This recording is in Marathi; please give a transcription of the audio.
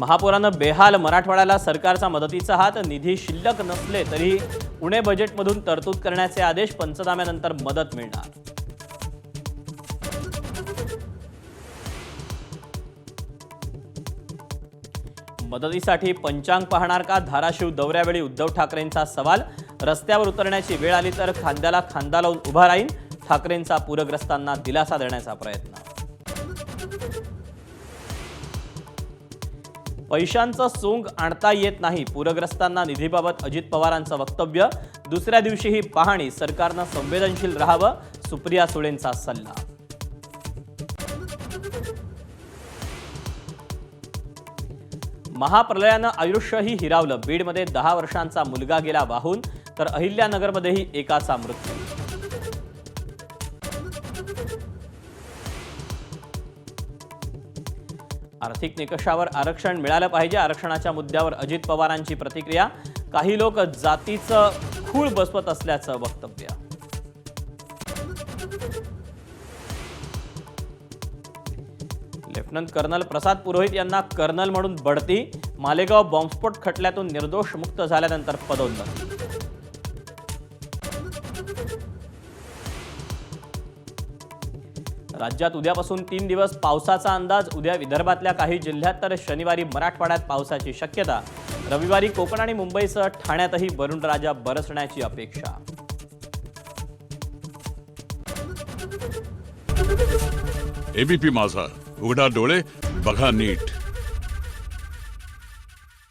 महापुरानं बेहाल मराठवाड्याला सरकारचा मदतीचा हात, निधी शिल्लक नसले तरी पुणे बजेटमधून तरतूद करण्याचे आदेश, पंचनाम्यानंतर मदत मिळणार. मदतीसाठी पंचांग पाहणार का? धाराशिव दौऱ्यावेळी उद्धव ठाकरेंचा सवाल. रस्त्यावर उतरण्याची वेळ आली तर खांद्याला खांदा लावून उभा राहीन, ठाकरेंचा पूरग्रस्तांना दिलासा देण्याचा प्रयत्न. पैशांचं सोंग आणता येत नाही, पूरग्रस्तांना निधीबाबत अजित पवारांचं वक्तव्य. दुसऱ्या दिवशीही पाहणी, सरकारनं संवेदनशील राहावं, सुप्रिया सुळेंचा सल्ला. महाप्रलयानं आयुष्यही हिरावलं, बीडमध्ये 10 वर्षांचा मुलगा गेला वाहून, तर अहिल्यानगरमध्येही एकाचा मृत्यू. आर्थिक निकषावर आरक्षण मिळालं पाहिजे, आरक्षणाच्या मुद्द्यावर अजित पवारांची प्रतिक्रिया. काही लोक जातीचं खूळ बसवत असल्याचं वक्तव्य. लेफ्टनंट कर्नल प्रसाद पुरोहित यांना कर्नल म्हणून बढती, मालेगाव बॉम्बस्फोट खटल्यातून निर्दोष मुक्त झाल्यानंतर पदोन्नती. राज्यात उद्यापासून 3 दिवस पावसाचा अंदाज, उद्या विदर्भातल्या काही जिल्ह्यात तर शनिवारी मराठवाड्यात पावसाची शक्यता. रविवारी कोकण आणि मुंबईसह ठाण्यातही वरुणराजा बरसण्याची अपेक्षा. एबीपी माझा, उघडा डोळे बघा नीट.